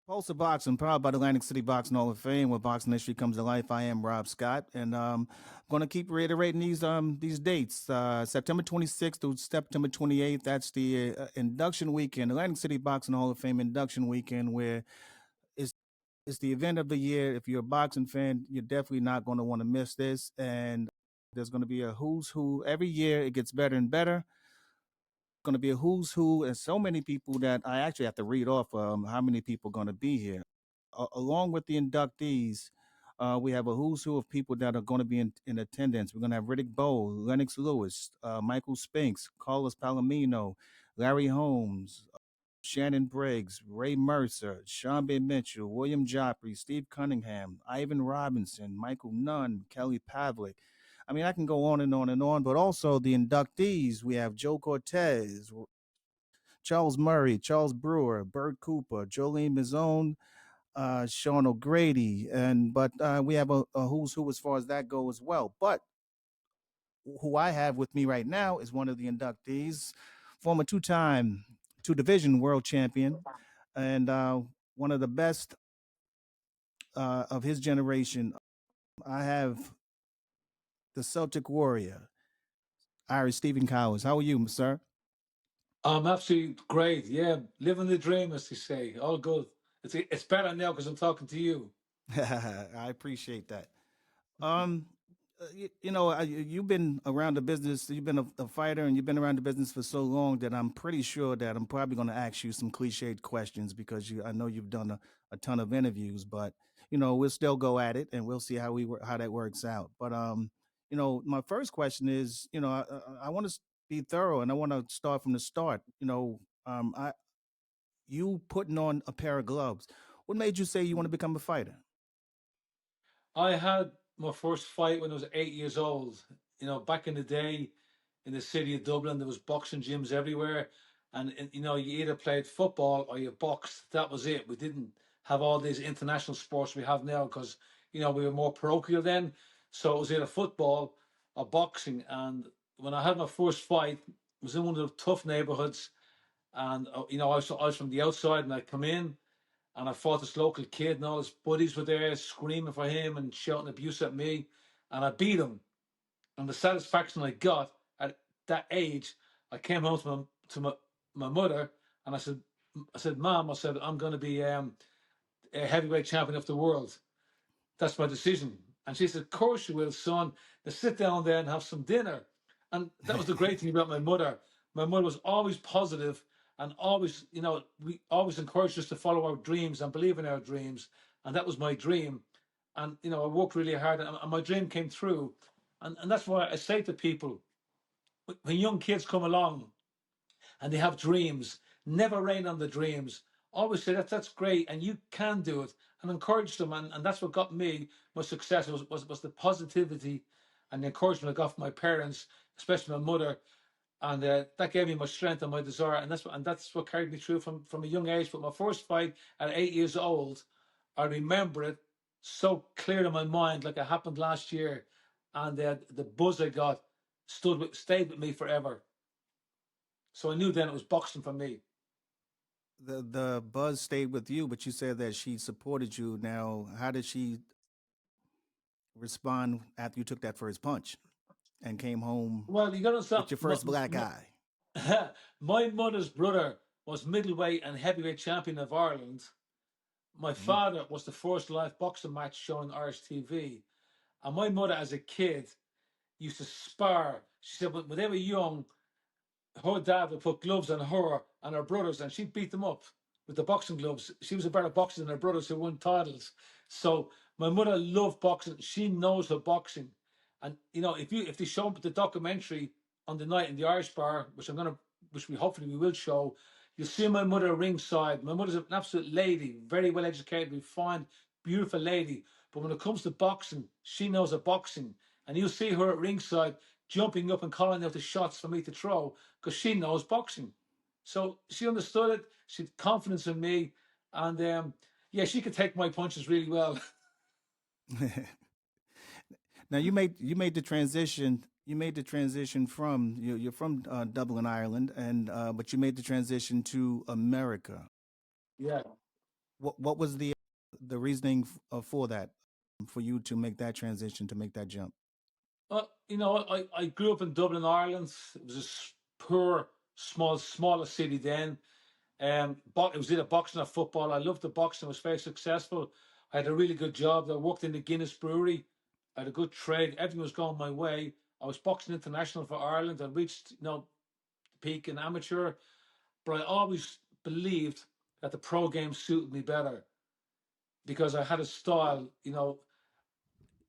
Pulse of Boxing, proud by the Atlantic City Boxing Hall of Fame, where boxing history comes to life. I am Rob Scott, and I'm going to keep reiterating these dates. September 26th through September 28th. That's the induction weekend, Atlantic City Boxing Hall of Fame induction weekend, where it's it's the event of the year. If you're a boxing fan, you're definitely not going to want to miss this. And there's going to be a who's who every year. It gets better and better. Going to be a who's who, and so many people that I actually have to read off how many people are going to be here. Along with the inductees, we have a who's who of people that are going to be in attendance. We're going to have Riddick Bowe, Lennox Lewis, Michael Spinks, Carlos Palomino, Larry Holmes, Shannon Briggs, Ray Mercer, Sean B. Mitchell, William Joffrey, Steve Cunningham, Ivan Robinson, Michael Nunn, Kelly Pavlik. I mean, I can go on and on and on, but also the inductees, we have Joe Cortez, Charles Murray, Charles Brewer, Bert Cooper, Jolene Mizone, Sean O'Grady, but we have a who's who as far as that goes as well. But who I have with me right now is one of the inductees, former two-time two-division world champion, and one of the best of his generation. I have the Celtic Warrior, Irish Stephen Cowers. How are you, sir? I'm absolutely great. Yeah, living the dream, as they say. All good. It's better now because I'm talking to you. I appreciate that. Um, you've been around the business. You've been a fighter, and you've been around the business for so long that I'm pretty sure that I'm probably going to ask you some cliched questions because I know you've done a ton of interviews. But we'll still go at it, and we'll see how that works out. But my first question is, I want to be thorough, and I want to start from the start. I you putting on a pair of gloves. What made you say you want to become a fighter? I had my first fight when I was 8 years old. Back in the day, in the city of Dublin, there was boxing gyms everywhere, and you either played football or you boxed. That was it. We didn't have all these international sports we have now because we were more parochial then. So it was either football or boxing. And when I had my first fight, it was in one of the tough neighborhoods, and I was from the outside, and I come in and I fought this local kid, and all his buddies were there screaming for him and shouting abuse at me, and I beat him. And the satisfaction I got at that age, I came home to my mother, and I said, Mom, I said, I'm going to be a heavyweight champion of the world. That's my decision. And she said, of course you will, son. Now sit down there and have some dinner. And that was the great thing about my mother. My mother was always positive and always, we always encouraged us to follow our dreams and believe in our dreams. And that was my dream. And, I worked really hard, and my dream came true. And that's why I say to people, when young kids come along and they have dreams, never rain on the dreams. Always say that's great and you can do it, and encourage them. And that's what got me my success was the positivity and the encouragement I got from my parents, especially my mother. And that gave me my strength and my desire. And that's what carried me through from a young age. But my first fight at 8 years old, I remember it so clear in my mind, like it happened last year. And the buzz I got stayed with me forever. So I knew then it was boxing for me. The buzz stayed with you, but you said that she supported you. Now, how did she respond after you took that first punch and came home Well, you got to with stop. your first black eye? My mother's brother was middleweight and heavyweight champion of Ireland. My Mhm. father was the first live boxing match shown on Irish TV. And my mother, as a kid, used to spar. She said when they were young, her dad would put gloves on her and her brothers, and she'd beat them up with the boxing gloves. She was a better boxer than her brothers who won titles. So my mother loved boxing. She knows her boxing. And if they show the documentary on the night in the Irish bar, which we hopefully we will show, you'll see my mother ringside. My mother's an absolute lady, very well educated, refined, beautiful lady. But when it comes to boxing, she knows her boxing. And you'll see her at ringside jumping up and calling out the shots for me to throw because she knows boxing. So she understood it. She had confidence in me, and yeah, she could take my punches really well. Now you made the transition. You made the transition from you're from Dublin, Ireland, and but you made the transition to America. Yeah. What was the reasoning for that, for you to make that transition, to make that jump? I grew up in Dublin, Ireland. It was a poor, smallest city then. But it was either boxing or football. I loved the boxing. I was very successful. I had a really good job. I worked in the Guinness Brewery. I had a good trade. Everything was going my way. I was boxing international for Ireland. I reached, the peak in amateur. But I always believed that the pro game suited me better because I had a style.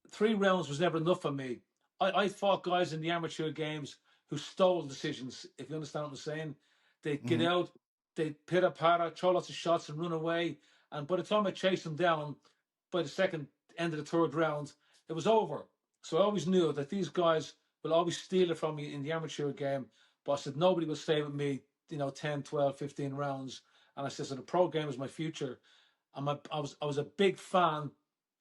3 rounds was never enough for me. I fought guys in the amateur games who stole decisions, if you understand what I'm saying. They'd get Hmm. out, they'd pitter patter, throw lots of shots and run away. And by the time I chased them down, by the second end of the third round, it was over. So I always knew that these guys will always steal it from me in the amateur game. But I said, nobody will stay with me, 10, 12, 15 rounds. And I said, so the pro game is my future. I was a big fan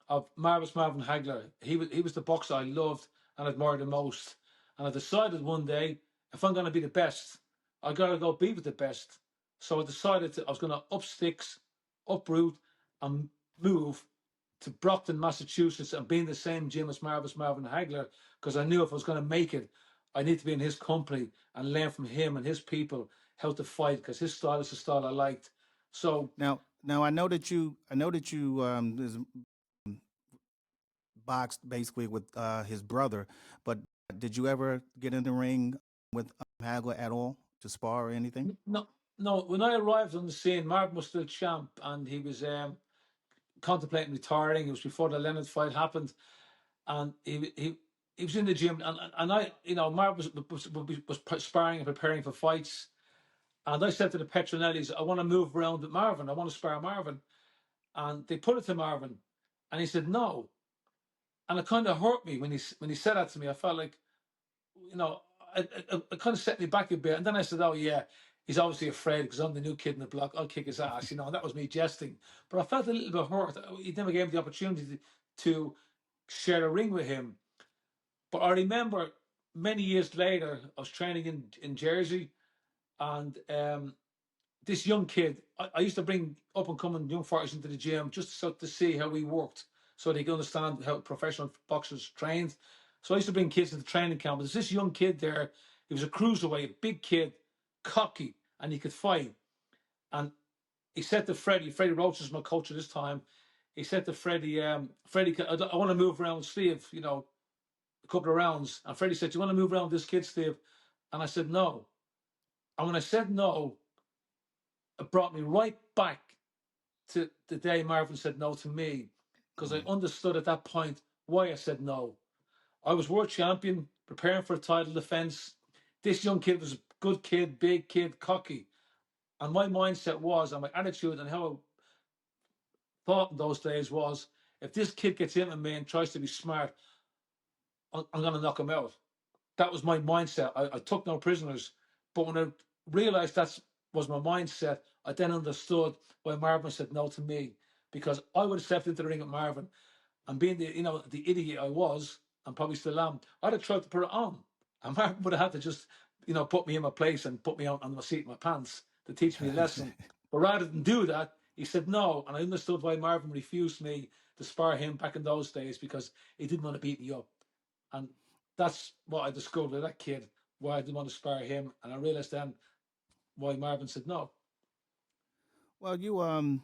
of Marvin Hagler. He was the boxer I loved and admired the most. And I decided one day, if I'm going to be the best, I got to go be with the best. So I decided I was going to up sticks, uproot, and move to Brockton, Massachusetts, and be in the same gym as Marvin Hagler, because I knew if I was going to make it, I need to be in his company and learn from him and his people how to fight, because his style is the style I liked. So Now I know that you boxed basically with his brother, but did you ever get in the ring with Hagler at all to spar or anything? no, no. When I arrived on the scene, Martin was still champ, and he was contemplating retiring. It was before the Leonard fight happened, and he was in the gym, and I, Martin was sparring and preparing for fights, and I said to the Petronellis, I want to move around with Marvin. I want to spar Marvin, and they put it to Marvin, and he said no, and it kind of hurt me when he said that to me. I felt like, you know, it kind of set me back a bit. And then I said, oh, yeah, he's obviously afraid because I'm the new kid in the block. I'll kick his ass. And that was me jesting. But I felt a little bit hurt. He never gave me the opportunity to share a ring with him. But I remember many years later, I was training in Jersey, and this young kid, I used to bring up and coming young fighters into the gym just so to see how we worked, so they could understand how professional boxers trained. So I used to bring kids to the training camp. There's this young kid there. He was a cruiserweight, a big kid, cocky, and he could fight. And he said to Freddie Roach is my coach at this time. He said to Freddie, Freddie, I want to move around Steve, a couple of rounds. And Freddie said, do you want to move around this kid, Steve? And I said, no. And when I said no, it brought me right back to the day Marvin said no to me, because I Mm. understood at that point why I said no. I was world champion, preparing for a title defense. This young kid was a good kid, big kid, cocky. And my mindset was, and my attitude and how I thought in those days was, if this kid gets into me and tries to be smart, I'm going to knock him out. That was my mindset. I took no prisoners. But when I realized that was my mindset, I then understood why Marvin said no to me, because I would have stepped into the ring with Marvin, and being the idiot I was, and probably still am, I'd have tried to put it on, and Marvin would have had to just put me in my place and put me on my seat in my pants to teach me a lesson. But rather than do that, he said no, and I understood why Marvin refused me to spar him back in those days, because he didn't want to beat me up. And that's what I discovered with that kid, why I didn't want to spar him. And I realized then why Marvin said no. Well, you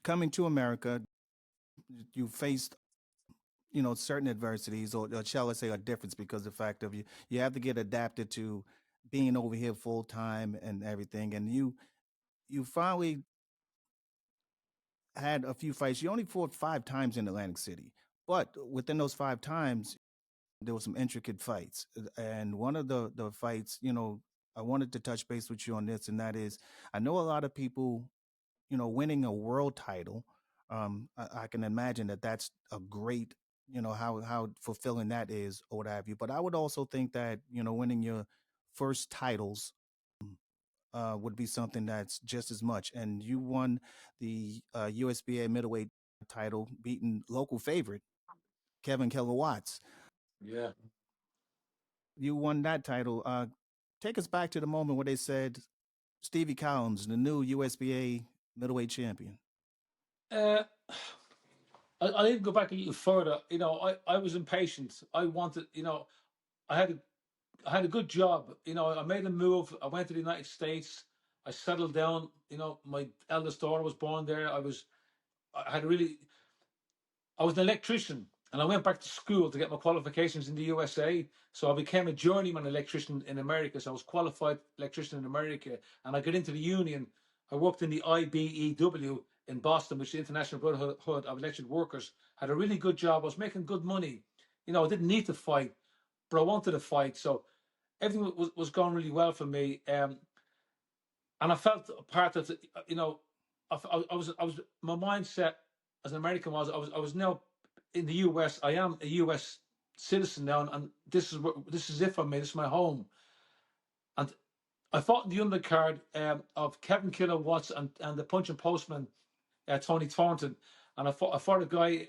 coming to America, you faced certain adversities, or shall I say, a difference, because the fact of you have to get adapted to being over here full time and everything, and you finally had a few fights. You only fought 5 times in Atlantic City, but within those 5 times, there were some intricate fights. And one of the fights, I wanted to touch base with you on this, and that is, I know a lot of people, winning a world title. I can imagine that that's a great, how fulfilling that is, or what have you. But I would also think that winning your first titles would be something that's just as much. And you won the USBA middleweight title, beating local favorite Kevin Keller Watts. Yeah. You won that title. Take us back to the moment where they said Stevie Collins, the new USBA Middleweight champion. Uh, I'll even go back a little further. I was impatient. I wanted, I had I had a good job. I made a move. I went to the United States. I settled down. My eldest daughter was born there. I had really, I was an electrician, and I went back to school to get my qualifications in the USA. So I became a journeyman electrician in America. So I was qualified electrician in America, and I got into the union. I worked in the IBEW in Boston, which is the International Brotherhood of Electric Workers. Had a really good job. I was making good money. I didn't need to fight, but I wanted to fight. So everything was going really well for me. And I felt a part of it. I was my mindset as an American I was now in the US. I am a US citizen now, and this is it for me. This is my home. And I fought in the undercard of Kevin Killer Watts and the punch and postman Tony Thornton, and I fought a guy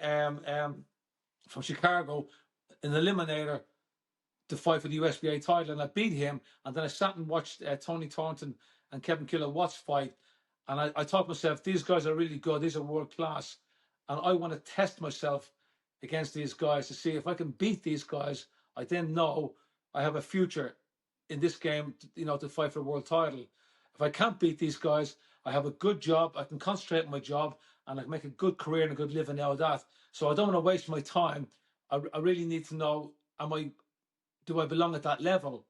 from Chicago, an eliminator, to fight for the USBA title, and I beat him. And then I sat and watched Tony Thornton and Kevin Killer Watts fight, and I thought to myself, these guys are really good. These are world class, and I want to test myself against these guys to see if I can beat these guys. I then know I have a future in this game, to fight for a world title. If I can't beat these guys, I have a good job. I can concentrate on my job, and I can make a good career and a good living out of that. So I don't want to waste my time. I really need to know, do I belong at that level?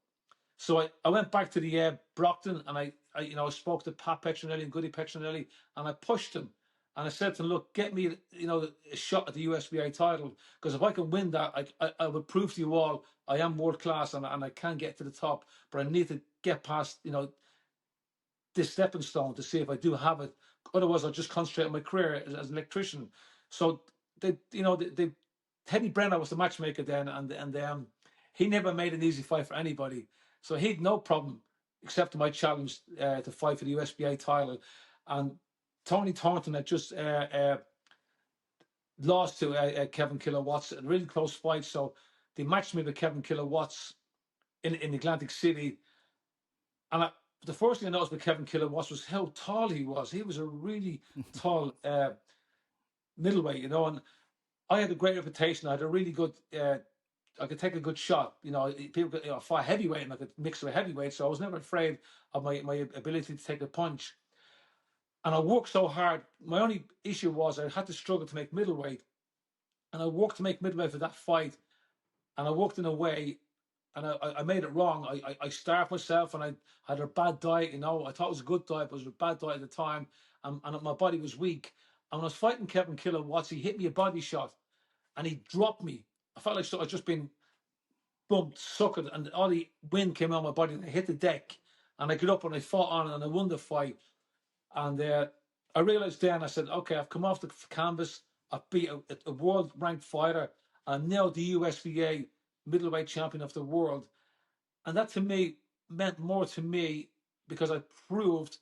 So I went back to the Brockton, and I spoke to Pat Petronelli and Goody Petronelli, and I pushed him, and I said to him, look, get me a shot at the USBA title, because if I can win that, I would prove to you all I am world class, and I can get to the top, but I need to get past this stepping stone to see if I do have it. Otherwise, I'll just concentrate on my career as an electrician. So Teddy Brenner was the matchmaker then, and he never made an easy fight for anybody. So he had no problem accepting my challenge to fight for the USBA title. And Tony Thornton had just lost to Kevin Killer Watts, a really close fight. So they matched me with Kevin Killer Watts in Atlantic City. And the first thing I noticed with Kevin Killer Watts was how tall he was. He was a really tall middleweight, and I had a great reputation. I had a really good I could take a good shot. People could, fought heavyweight, and I could mix with heavyweight, so I was never afraid of my ability to take a punch. And I worked so hard. My only issue was I had to struggle to make middleweight, and I worked to make middleweight for that fight, and I worked in a way, and I made it wrong. I starved myself, and I had a bad diet. I thought it was a good diet, but it was a bad diet at the time, and my body was weak. And when I was fighting Kevin Killer Watts, he hit me a body shot, and he dropped me. I felt like I'd just been bumped, suckered, and all the wind came out of my body, and I hit the deck, and I got up and I fought on, and I won the fight. And I realized then, I said, okay, I've come off the canvas. I've beat a world ranked fighter. I'm now the USBA middleweight champion of the world. And that to me meant more to me because I proved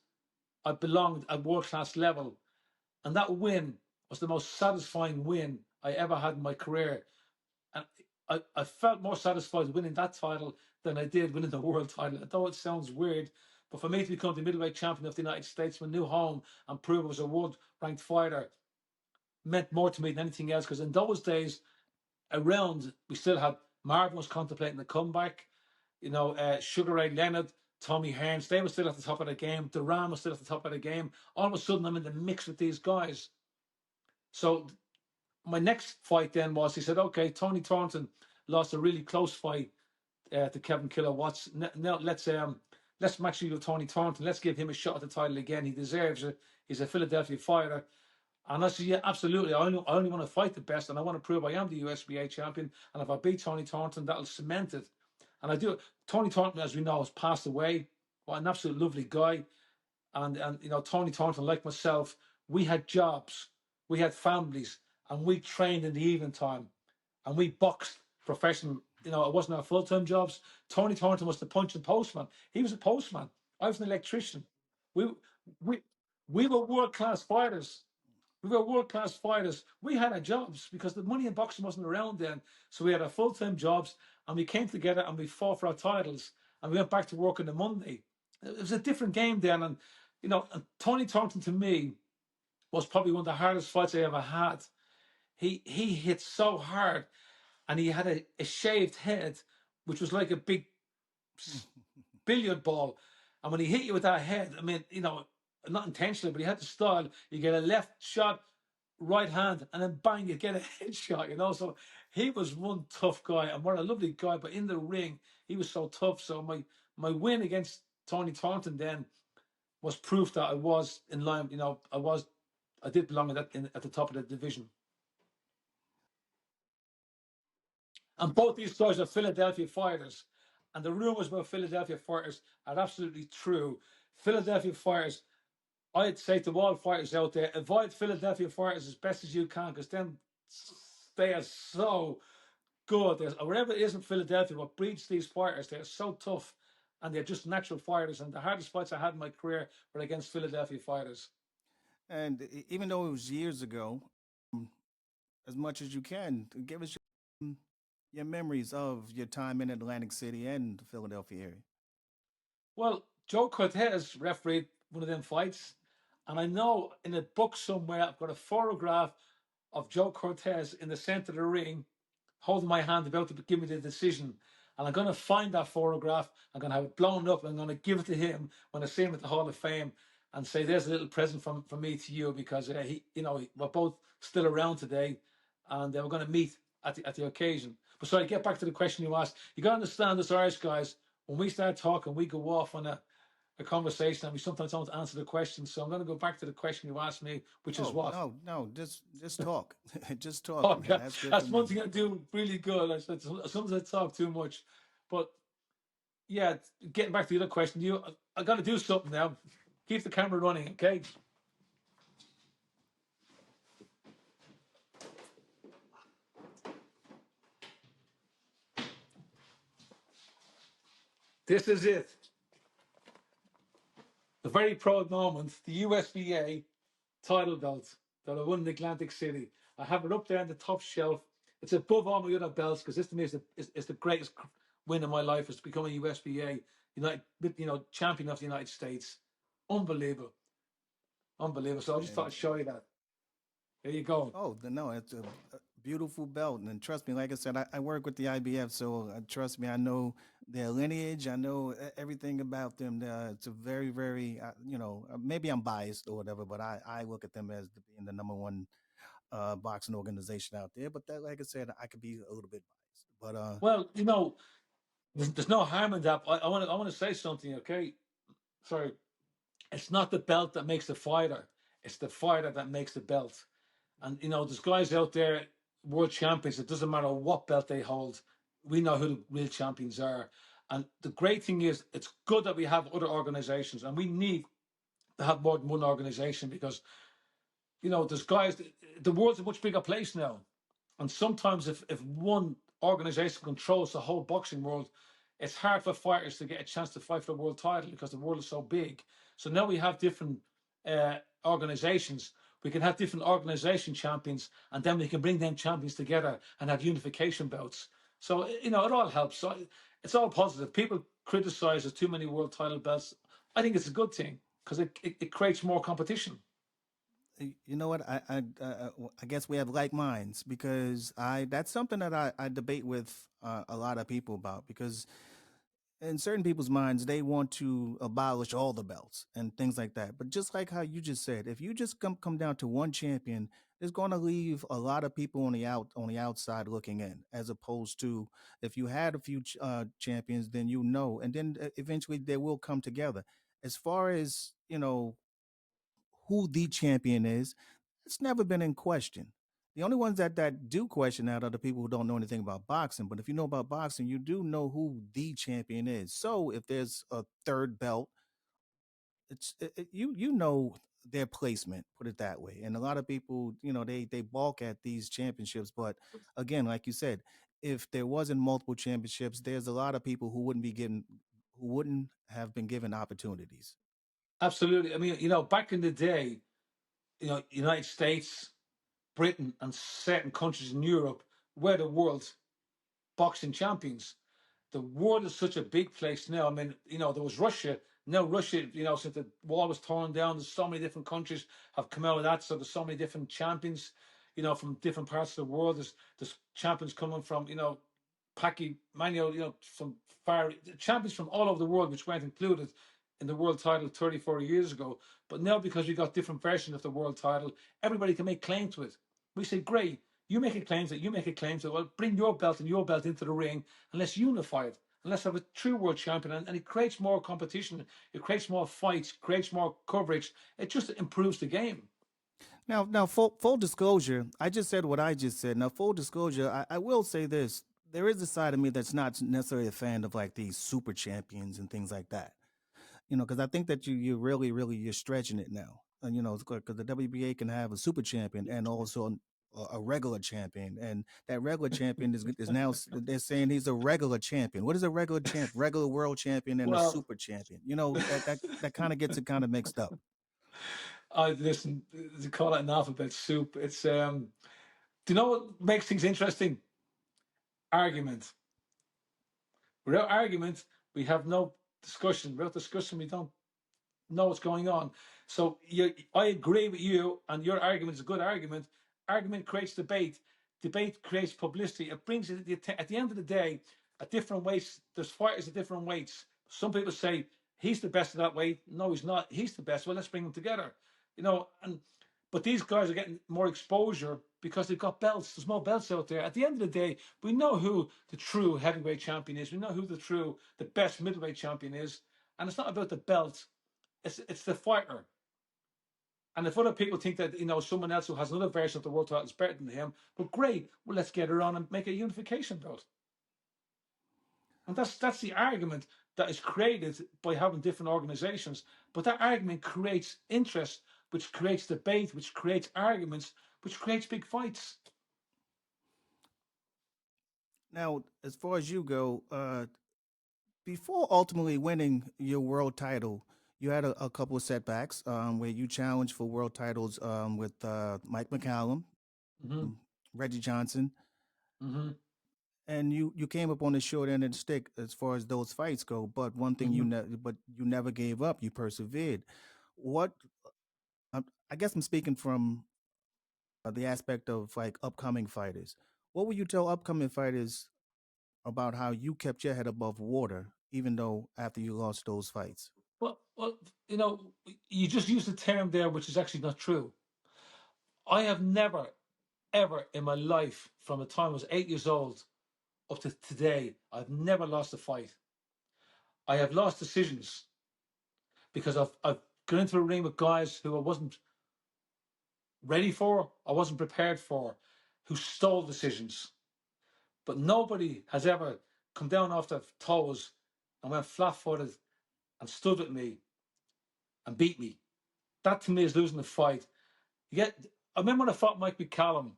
I belonged at world class level. And that win was the most satisfying win I ever had in my career. And I felt more satisfied winning that title than I did winning the world title. I know it sounds weird, but for me to become the middleweight champion of the United States, my new home, and prove I was a world-ranked fighter, meant more to me than anything else. Because in those days, around, we still had Marvin was contemplating the comeback. Sugar Ray Leonard, Tommy Hearns, they were still at the top of the game. Duran was still at the top of the game. All of a sudden, I'm in the mix with these guys. So my next fight then was, he said, okay, Tony Thornton lost a really close fight to Kevin Killer Watts. Now let's match you with Tony Thornton. Let's give him a shot at the title again. He deserves it. He's a Philadelphia fighter. And I said, yeah, absolutely. I only want to fight the best, and I want to prove I am the USBA champion. And if I beat Tony Thornton, that'll cement it. And I do. Tony Thornton, as we know, has passed away. What an absolute lovely guy. And Tony Thornton, like myself, we had jobs, we had families, and we trained in the evening time, and we boxed professional. It wasn't our full-time jobs. Tony Thornton was the punch and postman. He was a postman. I was an electrician. We we we were world-class fighters. We were world-class fighters. We had our jobs because the money in boxing wasn't around then. So we had our full-time jobs, and we came together and we fought for our titles, and we went back to work on the Monday. It was a different game then, and Tony Thornton to me was probably one of the hardest fights I ever had. He hit so hard, and he had a shaved head, which was like a big billiard ball. And when he hit you with that head, I mean, not intentionally, but he had the style. You get a left shot, right hand, and then bang, you get a headshot. So he was one tough guy, and what a lovely guy. But in the ring, he was so tough. So my win against Tony Thornton then was proof that I was in line. I did belong at the top of the division. And both these guys are Philadelphia fighters. And the rumors about Philadelphia fighters are absolutely true. Philadelphia fighters, I'd say to all fighters out there, avoid Philadelphia fighters as best as you can, because then they are so good. Whatever it is in Philadelphia, what breeds these fighters, they're so tough, and they're just natural fighters. And the hardest fights I had in my career were against Philadelphia fighters. And even though it was years ago, um, as much as you can, give us your memories of your time in Atlantic City and the Philadelphia area. Well, Joe Cortez refereed one of them fights, and I know in a book somewhere I've got a photograph of Joe Cortez in the center of the ring, holding my hand, about to give me the decision. And I'm going to find that photograph. I'm going to have it blown up, and I'm going to give it to him when I see him at the Hall of Fame, and say, "There's a little present from me to you," because we're both still around today, and we're going to meet at the occasion. But sorry, get back to the question you asked. You got to understand this, Irish guys. When we start talking, we go off on a conversation, and we sometimes don't answer the question. So I'm going to go back to the question you asked me, which is Oh what? no, just talk, just talk, Oh, man. yeah. That's good for That's one me. thing I do really good. Sometimes I talk too much, but yeah. Getting back to the other question, I got to do something now. Keep the camera running, okay? This is it. The very proud moment. The USBA title belt that I won in Atlantic City. I have it up there on the top shelf. It's above all my other belts, because this to me is the greatest win of my life, is to become a USBA champion of the United States. Unbelievable, unbelievable. So I just thought And I'd show you that. There you go. no, it's a beautiful belt, and trust me, like I said, I work with the IBF, so trust me, I know their lineage, I know everything about them. It's a very, very, maybe I'm biased or whatever, but I look at them as being the number one boxing organization out there. But that, like I said, I could be a little bit biased. But Well, there's no harm in that. I want to say something, okay? Sorry. It's not the belt that makes the fighter. It's the fighter that makes the belt. And there's guys out there, world champions. It doesn't matter what belt they hold. We know who the real champions are. And the great thing is, it's good that we have other organizations, and we need to have more than one organization, because there's guys. The world's a much bigger place now, and sometimes if one organization controls the whole boxing world, it's hard for fighters to get a chance to fight for the world title, because the world is so big. So now we have different organizations. We can have different organization champions, and then we can bring them champions together and have unification bouts. So it all helps. So it's all positive. People criticize there's too many world title belts. I think it's a good thing, because it creates more competition. you know what? I guess we have like minds, because I that's something that I debate with a lot of people about, because in certain people's minds they want to abolish all the belts and things like that. But just like how you just said, if you just come down to one champion, it's going to leave a lot of people on the outside looking in, as opposed to if you had a few champions, then and then eventually they will come together. As far as who the champion is, it's never been in question. The only ones that do question that are the people who don't know anything about boxing. But if you know about boxing, you do know who the champion is. So if there's a third belt, you know their placement. Put it that way. And a lot of people, they balk at these championships. But again, like you said, if there wasn't multiple championships, there's a lot of people who wouldn't have been given opportunities. Absolutely. I mean, back in the day, United States, Britain, and certain countries in Europe were the world's boxing champions. The world is such a big place now. I mean, there was Russia Now Russia, since the wall was torn down, there's so many different countries have come out of that. So there's so many different champions, from different parts of the world. There's champions coming from, Paki Manuel, from far champions from all over the world, which weren't included in the world title 34 years ago. But now, because we got different versions of the world title, everybody can make claim to it. We say, great, you make a claim to it, you make a claim to it. Well, bring your belt and your belt into the ring, and let's unify it. And let's have a true world champion. And it creates more competition, it creates more fights, creates more coverage. It just improves the game. Now, full disclosure, I just said what I just said. Now, full disclosure, I will say this: there is a side of me that's not necessarily a fan of like these super champions and things like that. Because I think that you really you're stretching it now. And because the WBA can have a super champion and also a regular champion, and that regular champion is now they're saying he's a regular champion. What is a regular champ? Regular world champion and a Well, super champion. That kind of gets it kind of mixed up. I listen to call it an alphabet soup. It's do you know what makes things interesting? Argument. Without argument, we have no discussion. Without discussion, we don't know what's going on. So I agree with you, and your argument is a good argument. Argument creates debate. Debate creates publicity. It brings it at the end of the day, at different weights. There's fighters at different weights. Some people say he's the best at that weight. No, he's not. He's the best. Well, let's bring them together. But these guys are getting more exposure because they've got belts. There's more belts out there. At the end of the day, we know who the true heavyweight champion is. We know who the best middleweight champion is. And it's not about the belt. It's the fighter. And if other people think that someone else who has another version of the world title is better than him, well, great. Well, let's get her on and make a unification belt. And that's the argument that is created by having different organizations. But that argument creates interest, which creates debate, which creates arguments, which creates big fights. Now, as far as you go, before ultimately winning your world title, you had a couple of setbacks where you challenged for world titles with Mike McCallum, Mm-hmm. Reggie Johnson, Mm-hmm. and you came up on the short end of the stick as far as those fights go. But one thing Mm-hmm. you never gave up. You persevered. What I guess I'm speaking from the aspect of like upcoming fighters. What would you tell upcoming fighters about how you kept your head above water, even though after you lost those fights? Well, you just used a term there, which is actually not true. I have never, ever in my life, from the time I was 8 years old up to today, I've never lost a fight. I have lost decisions because I've gone into a ring with guys who I wasn't ready for, I wasn't prepared for, who stole decisions. But nobody has ever come down off their toes and went flat-footed and stood with me and beat me. That to me is losing the fight. I remember when I fought Mike McCallum.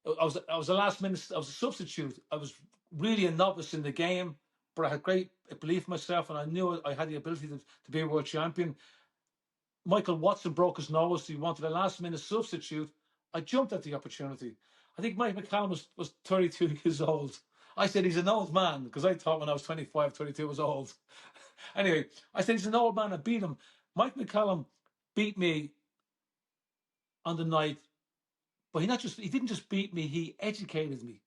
I was a last minute. I was a substitute. I was really a novice in the game, but I had great belief in myself, and I knew I had the ability to be a world champion. Michael Watson broke his nose. He wanted a last minute substitute. I jumped at the opportunity. I think Mike McCallum was 32 years old. I said he's an old man because I thought when I was 25, 32 was old. Anyway, I said he's an old man. I beat him. Mike McCallum beat me on the night, but he didn't just beat me, he educated me.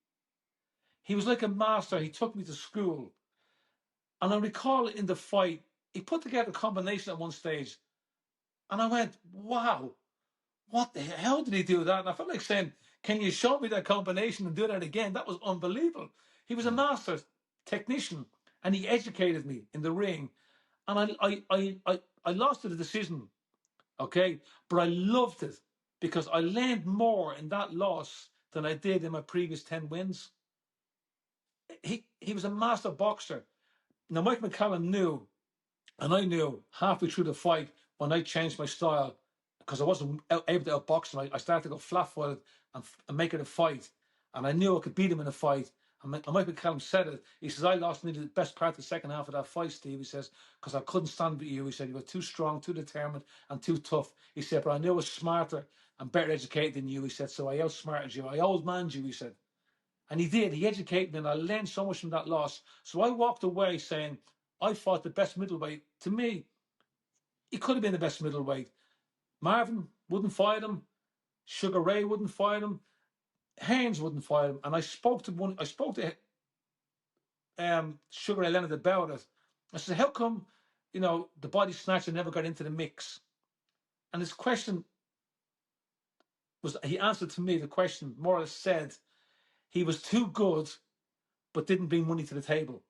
He was like a master. He took me to school. And I recall in the fight, he put together a combination at one stage. And I went, wow, what the hell did he do that? And I felt like saying, can you show me that combination and do that again? That was unbelievable. He was a master technician and he educated me in the ring. And I lost the decision, okay? But I loved it because I learned more in that loss than I did in my previous 10 wins. He was a master boxer. Now, Mike McCallum knew, and I knew halfway through the fight when I changed my style because I wasn't able to outbox him. I started to go flat-footed and make it a fight. And I knew I could beat him in a fight. And Mike McCallum said it. He says, I lost nearly the best part of the second half of that fight, Steve. He says, because I couldn't stand with you. He said, you were too strong, too determined, and too tough. He said, but I knew I was smarter and better educated than you. He said, so I outsmarted you. I old-manned you, he said. And he did. He educated me, and I learned so much from that loss. So I walked away saying, I fought the best middleweight. To me, He could have been the best middleweight. Marvin wouldn't fight him. Sugar Ray wouldn't fight him. Haynes wouldn't fight him. And I spoke to Sugar Ray Leonard about it. I said, how come, the body snatcher never got into the mix? And his question was, he answered to me, the question more or less said, he was too good, but didn't bring money to the table.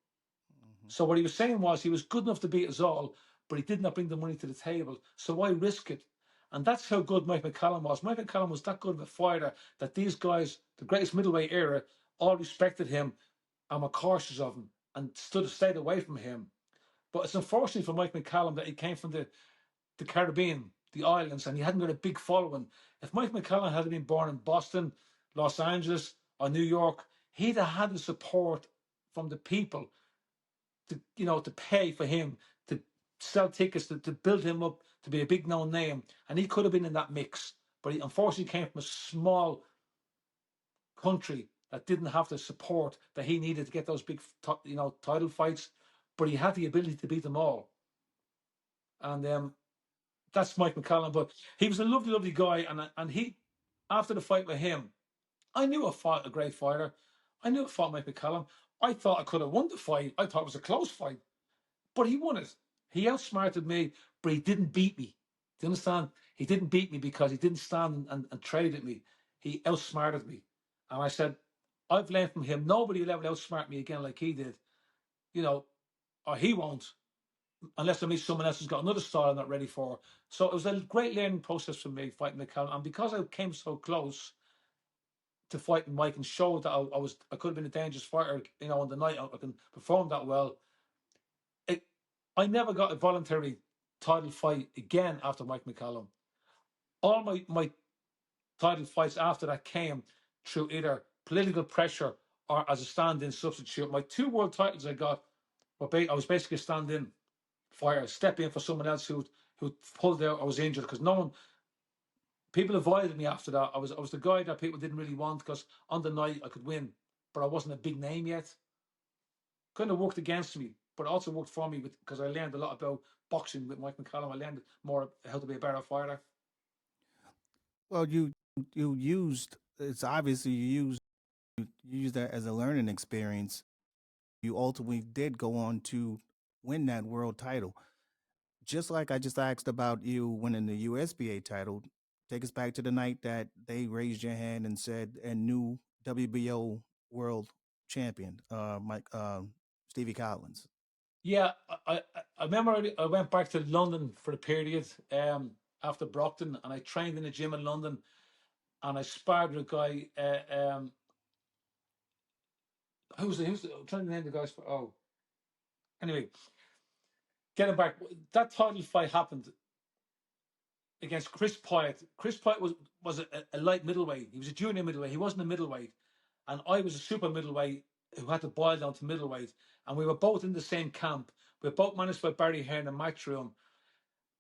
So what he was saying was he was good enough to beat us all, but he did not bring the money to the table. So why risk it? And that's how good Mike McCallum was. Mike McCallum was that good of a fighter that these guys, the greatest middleweight era, all respected him and were cautious of him and stayed away from him. But it's unfortunate for Mike McCallum that he came from the Caribbean, the islands, and he hadn't got a big following. If Mike McCallum had been born in Boston, Los Angeles, or New York, he'd have had the support from the people to pay for him, to sell tickets, to build him up to be a big known name, and he could have been in that mix. But he unfortunately came from a small country that didn't have the support that he needed to get those big title fights. But he had the ability to beat them all, and that's Mike McCallum. But he was a lovely, lovely guy, and he, after the fight with him, I knew I fought a great fighter. I knew I fought Mike McCallum. I thought I could have won the fight. I thought it was a close fight. But he won it. He outsmarted me, but he didn't beat me. Do you understand? He didn't beat me because he didn't stand and trade at me. He outsmarted me. And I said, I've learned from him, nobody will ever outsmart me again like he did. Or he won't, unless I meet someone else who's got another style I'm not ready for. So it was a great learning process for me fighting McCallum. And because I came so close to fighting Mike and showed that I could have been a dangerous fighter, on the night I can perform that well. I never got a voluntary title fight again after Mike McCallum. All my title fights after that came through either political pressure or as a stand-in substitute. My 2 world titles I got, I was basically a stand-in fighter, step in for someone else who pulled out. I was injured because people avoided me after that. I was the guy that people didn't really want because on the night I could win, but I wasn't a big name yet. Kind of worked against me, but also worked for me because I learned a lot about boxing with Mike McCallum. I learned more how to be a better fighter. Well, you used it's obviously you used that as a learning experience. You ultimately did go on to win that world title. Just like I just asked about you winning the USBA title, take us back to the night that they raised your hand and said and new WBO world champion, Mike Stevie Collins. Yeah, I remember I went back to London for a period after Brockton, and I trained in a gym in London, and I sparred with a guy. I'm trying to name the guys for. Oh, anyway, getting back, that title fight happened against Chris Pyatt. Chris Pyatt was a light middleweight. He was a junior middleweight. He wasn't a middleweight, and I was a super middleweight who had to boil down to middleweight. And we were both in the same camp. We were both managed by Barry Hearn and Matchroom.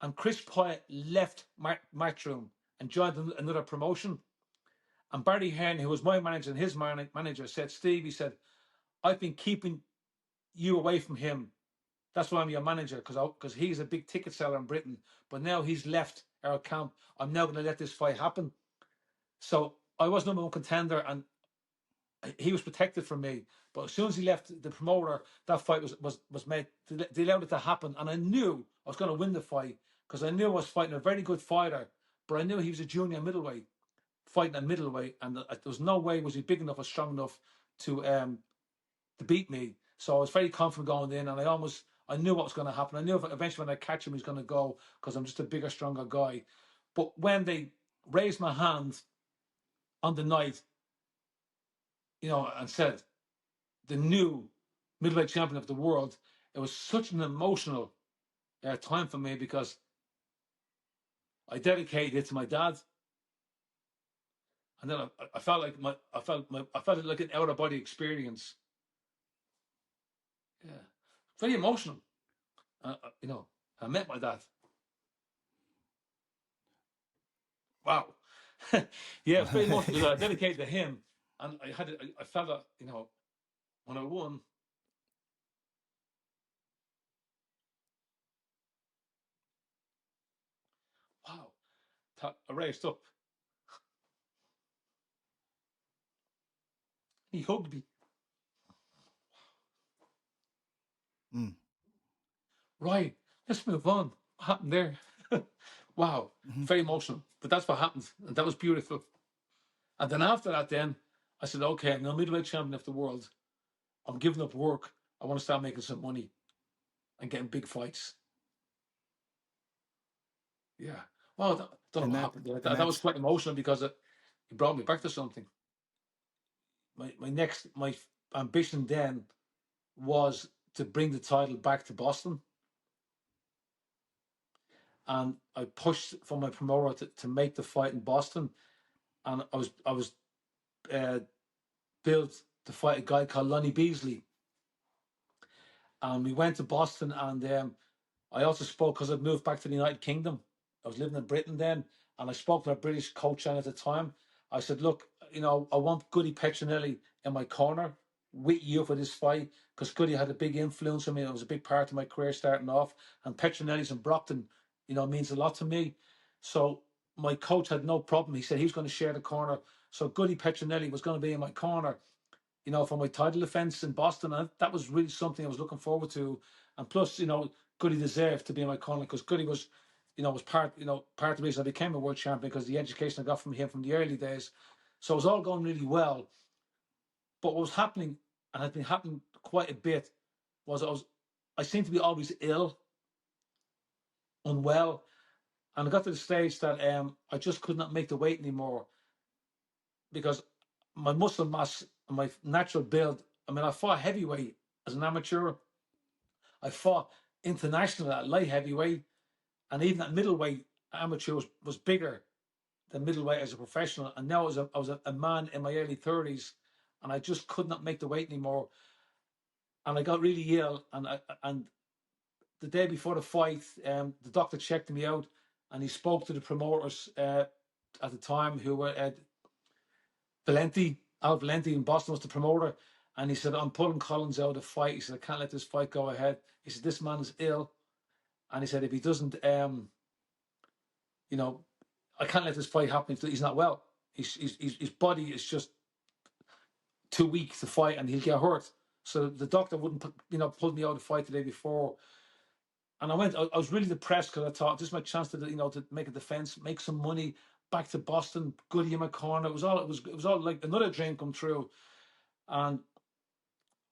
And Chris Pyatt left Matchroom and joined another promotion. And Barry Hearn, who was my manager and his manager, said, Steve, he said, I've been keeping you away from him. That's why I'm your manager, because he's a big ticket seller in Britain. But now he's left our camp. I'm now going to let this fight happen. So I was number 1 contender, and he was protected from me. But as soon as he left the promoter, that fight was made. They allowed it to happen. And I knew I was going to win the fight because I knew I was fighting a very good fighter. But I knew he was a junior middleweight, fighting a middleweight. And there was no way was he big enough or strong enough to beat me. So I was very confident going in, and I knew what was going to happen. I knew eventually when I catch him, he's going to go because I'm just a bigger, stronger guy. But when they raised my hand on the night, and said the new middleweight champion of the world, it was such an emotional time for me because I dedicated it to my dad, and then I felt like I felt it like an out of body experience. Yeah, very emotional. I met my dad. Wow. Yeah, it's very emotional because I dedicated to him, and I felt that when I won. I raised up. He hugged me. Mm. Right, let's move on. What happened there? Wow, Hmm. very emotional. But that's what happened, and that was beautiful. And then after that, then I said, okay, I'm the middleweight champion of the world. I'm giving up work. I want to start making some money and getting big fights. Yeah. Well, don't know And what that happened there. and That was that's quite emotional because it brought me back to something. My ambition then was to bring the title back to Boston, and I pushed for my promoter to make the fight in Boston, and I was uh, built to fight a guy called Lonnie Beasley, and we went to Boston, and I also spoke because I'd moved back to the United Kingdom. I was living in Britain then, and I spoke to a British coach at the time. I said, look, I want Goody Petronelli in my corner with you for this fight because Goody had a big influence on me. It was a big part of my career starting off, and Petronelli's in Brockton, means a lot to me. So my coach had no problem. He said he was going to share the corner. So Goody Petronelli was going to be in my corner, for my title defense in Boston. And that was really something I was looking forward to. And plus, Goody deserved to be in my corner because Goody was part of the reason I became a world champion because the education I got from him from the early days. So it was all going really well. But what was happening, and had been happening quite a bit, was I seemed to be always ill, unwell, and I got to the stage that I just could not make the weight anymore because my muscle mass and my natural build. I mean, I fought heavyweight as an amateur. I fought international at light heavyweight, and even at middleweight, amateur was bigger than middleweight as a professional. And now I was a man in my early 30s, and I just could not make the weight anymore. And I got really ill, and the day before the fight, the doctor checked me out, and he spoke to the promoters at the time who were Al Valenti in Boston was the promoter, and he said, I'm pulling Collins out of the fight. He said, I can't let this fight go ahead. He said, this man is ill. And he said, if he doesn't, you know, I can't let this fight happen if he's not well. His body is just too weak to fight and he'll get hurt. So the doctor wouldn't, pull me out of the fight the day before. And I was really depressed because I thought this is my chance to make a defense, make some money, back to Boston, Goody in my corner. It was all like another dream come true. And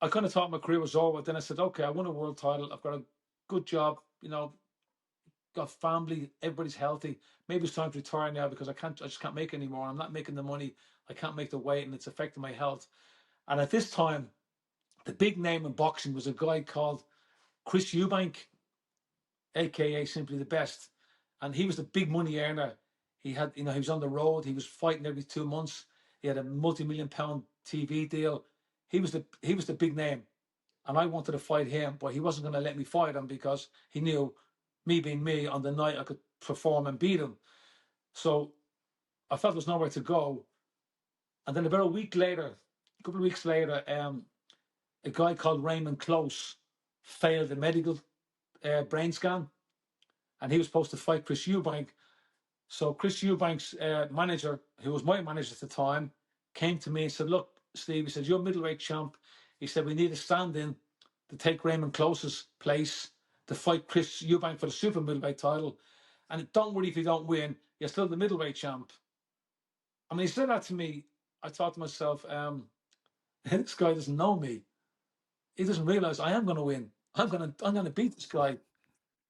I kind of thought my career was over. Then I said, okay, I won a world title. I've got a good job, got family, everybody's healthy. Maybe it's time to retire now because I just can't make anymore. I'm not making the money. I can't make the weight and it's affecting my health. And at this time, the big name in boxing was a guy called Chris Eubank, aka Simply the Best. And he was the big money earner. He had, he was on the road. He was fighting every 2 months. He had a multi-million-pound TV deal. He was the big name. And I wanted to fight him, but he wasn't going to let me fight him because he knew me being me on the night I could perform and beat him. So I felt there was nowhere to go. And then about a couple of weeks later, a guy called Raymond Close failed a medical brain scan, and he was supposed to fight Chris Eubank. So Chris Eubank's manager, who was my manager at the time, came to me and said, "Look, Steve," he said, "you're middleweight champ." He said, "We need a stand-in to take Raymond Close's place to fight Chris Eubank for the super middleweight title. And don't worry if you don't win, you're still the middleweight champ." I mean, he said that to me. I thought to myself, this guy doesn't know me. He doesn't realize I am going to win. I'm going to beat this guy,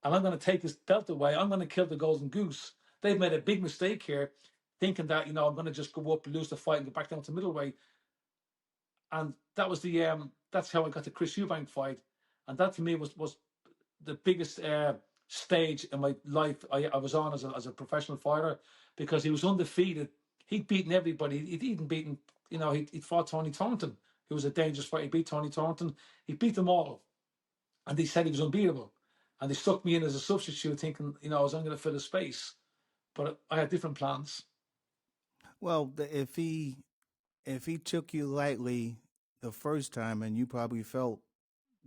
and I'm going to take his belt away. I'm going to kill the golden goose. They've made a big mistake here, thinking that I'm going to just go up, lose the fight, and go back down to middleweight. And that's how I got the Chris Eubank fight, and that for me was the biggest stage in my life I was on as a professional fighter because he was undefeated. He'd beaten everybody. He'd even beaten, he'd fought Tony Thornton, who was a dangerous fighter. He beat Tony Thornton. He beat them all. And they said he was unbeatable. And they stuck me in as a substitute thinking, I was only going to fill a space. But I had different plans. well. If he took you lightly the first time, and you probably felt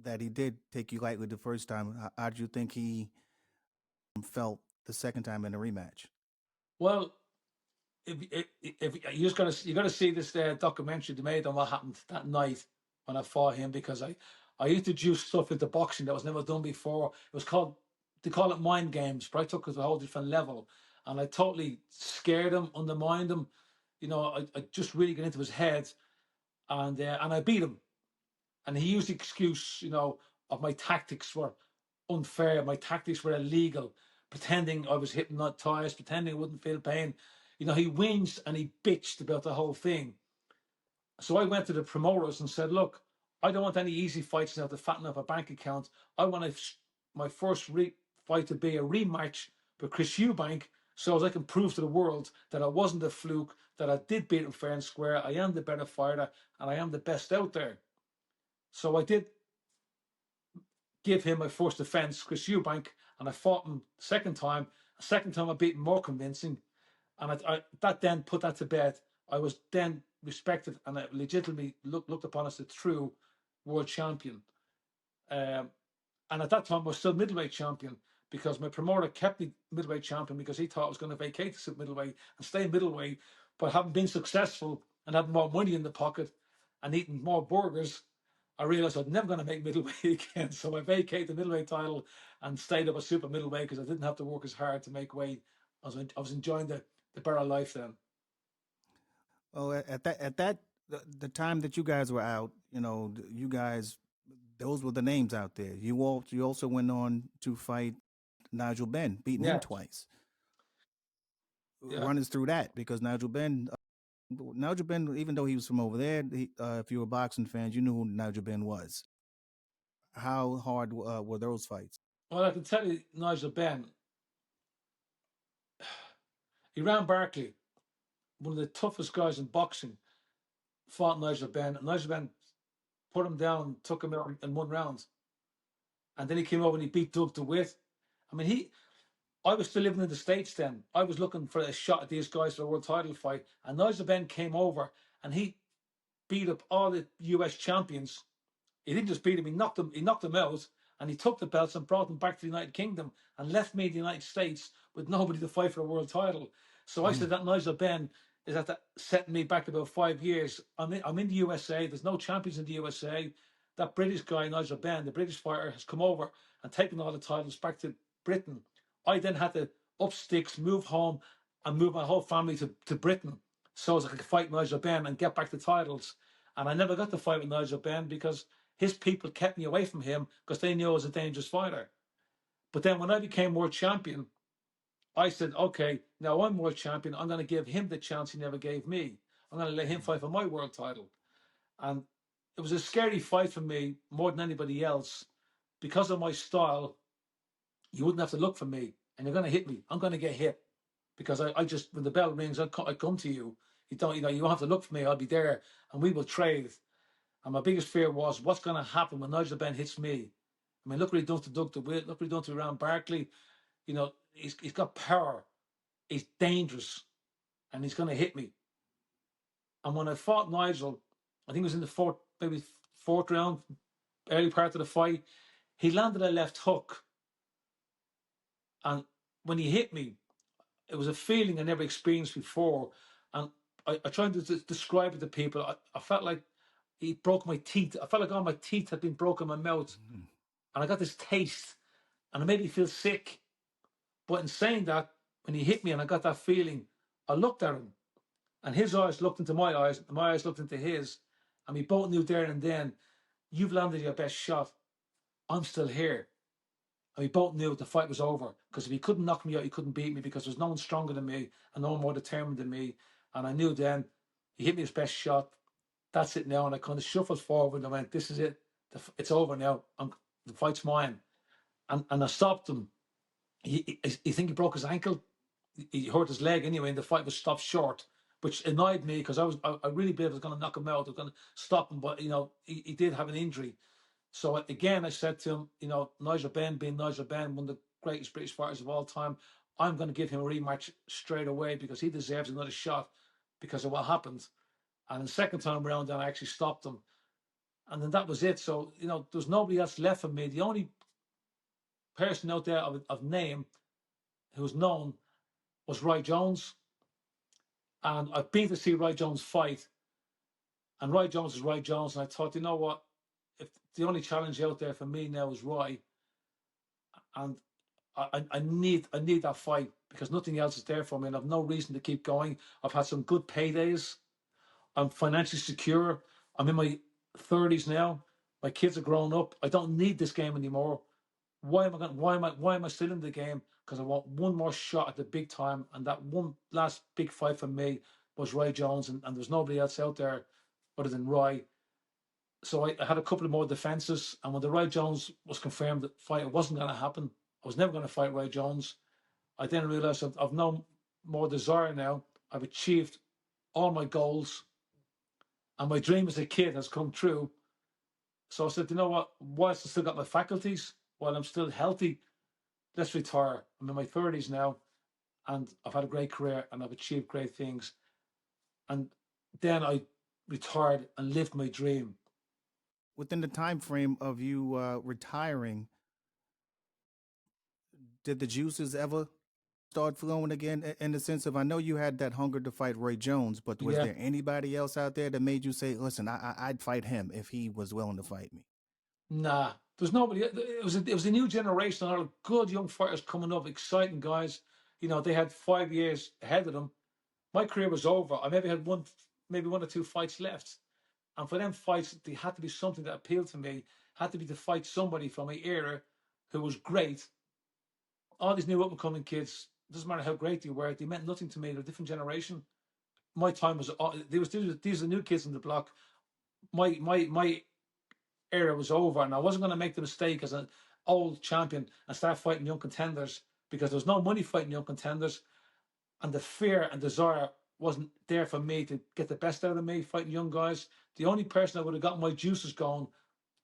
that he did take you lightly the first time, how do you think he felt the second time in the rematch? Well, if you just gotta see this documentary they made on what happened that night when I fought him, because I introduced stuff into boxing that was never done before. It was called, they call it mind games, but I took it to a whole different level, and I totally scared him, undermined him. I just really got into his head, and I beat him. And he used the excuse, of my tactics were unfair, my tactics were illegal, pretending I was hypnotized, pretending I wouldn't feel pain. He whinged and he bitched about the whole thing. So I went to the promoters and said, look, I don't want any easy fights now to fatten up a bank account. I want my first fight to be a rematch with Chris Eubank, so as I can prove to the world that I wasn't a fluke, that I did beat him fair and square. I am the better fighter and I am the best out there. So I did give him my first defense, Chris Eubank, and I fought him second time. A second time I beat him more convincing, and that then put that to bed. I was then respected and I legitimately looked upon as a true world champion. And at that time, I was still middleweight champion, because my promoter kept me middleweight champion because he thought I was going to vacate the middleweight and stay middleweight. But having been successful and having more money in the pocket and eating more burgers, I realized I was never going to make middleweight again. So I vacated the middleweight title and stayed up a super middleweight because I didn't have to work as hard to make weight. I was enjoying the better life then. Oh, the time that you guys were out, you guys, those were the names out there. You also went on to fight Nigel Benn, beating him Yeah, twice. yeah. Run us through that, because Nigel Benn, even though he was from over there, if you were boxing fans, you knew who Nigel Benn was. How hard were those fights? Well, I can tell you, Nigel Benn, he ran Barkley, one of the toughest guys in boxing, fought Nigel Benn. And Nigel Benn put him down, took him out in 1 round. And then he came over and he beat Doug DeWitt. I mean, I was still living in the States then. I was looking for a shot at these guys for a world title fight. And Nigel Benn came over and he beat up all the US champions. He didn't just beat him, he knocked them out, and he took the belts and brought them back to the United Kingdom and left me in the United States with nobody to fight for a world title. So I said that Nigel Benn is at that setting me back about 5 years. I'm in the USA. There's no champions in the USA. That British guy, Nigel Benn, the British fighter, has come over and taken all the titles back to Britain. I then had to up sticks, move home, and move my whole family to Britain so as I could fight Nigel Benn and get back the titles. And I never got to fight with Nigel Benn because his people kept me away from him because they knew I was a dangerous fighter. But then when I became world champion, I said, okay, now I'm world champion. I'm going to give him the chance he never gave me. I'm going to let him fight for my world title. And it was a scary fight for me more than anybody else. Because of my style, you wouldn't have to look for me and you're going to hit me. I'm going to get hit because I just, when the bell rings, I come to you. You don't have to look for me. I'll be there and we will trade. And my biggest fear was what's going to happen when Nigel Benn hits me. I mean, look what he done to Doug DeWitt. Look what he done to Ron Barkley. He's got power. He's dangerous, and he's going to hit me. And when I fought Nigel, I think it was in the maybe fourth round, early part of the fight, he landed a left hook. And when he hit me, it was a feeling I never experienced before. And I tried to describe it to people. I felt like he broke my teeth. I felt like all my teeth had been broken in my mouth. Mhm. And I got this taste and it made me feel sick. But in saying that, when he hit me and I got that feeling, I looked at him and his eyes looked into my eyes and my eyes looked into his. And we both knew there and then, you've landed your best shot. I'm still here. And we both knew the fight was over because if he couldn't knock me out, he couldn't beat me because there's no one stronger than me and no one more determined than me. And I knew then he hit me his best shot. That's it now. And I kind of shuffled forward and I went, this is it. It's over now. The fight's mine. And I stopped him. He think he broke his ankle. He hurt his leg anyway, and the fight was stopped short, which annoyed me because I really believed I was going to knock him out. I was going to stop him, but he did have an injury. So again, I said to him, Nigel Benn, being Nigel Benn, one of the greatest British fighters of all time, I'm going to give him a rematch straight away because he deserves another shot because of what happened. And the second time around, then I actually stopped him, and then that was it. So there's nobody else left for me. The only person out there of name who was known was Roy Jones. And I've been to see Roy Jones fight. And Roy Jones is Roy Jones. And I thought, you know what? If the only challenge out there for me now is Roy, and I need that fight because nothing else is there for me, and I've no reason to keep going. I've had some good paydays. I'm financially secure. I'm in my 30s now. My kids are grown up. I don't need this game anymore. Why am I still in the game? Because I want one more shot at the big time, and that one last big fight for me was Roy Jones, and there's nobody else out there other than Roy. So I had a couple of more defenses, and when the Roy Jones was confirmed that fight, it wasn't going to happen. I was never going to fight Roy Jones. I then realized I've no more desire now. I've achieved all my goals, and my dream as a kid has come true. So I said, you know what? Whilst I still got my faculties, while I'm still healthy, let's retire. I'm in my 30s now, and I've had a great career, and I've achieved great things. And then I retired and lived my dream. Within the time frame of you retiring, did the juices ever start flowing again? In the sense of, I know you had that hunger to fight Roy Jones, but was Yeah, there anybody else out there that made you say, "Listen, I'd fight him if he was willing to fight me"? nah. There's nobody. It was a new generation. A lot of good young fighters coming up, exciting guys. You know, they had 5 years ahead of them. My career was over. I maybe one or two fights left. And for them fights, they had to be something that appealed to me. Had to be to fight somebody from my era who was great. All these new up and coming kids, doesn't matter how great they were, they meant nothing to me. They're a different generation. My time was these are the new kids on the block. My era was over, and I wasn't going to make the mistake as an old champion and start fighting young contenders because there was no money fighting young contenders, and the fear and desire wasn't there for me to get the best out of me fighting young guys. The only person that would have got my juices going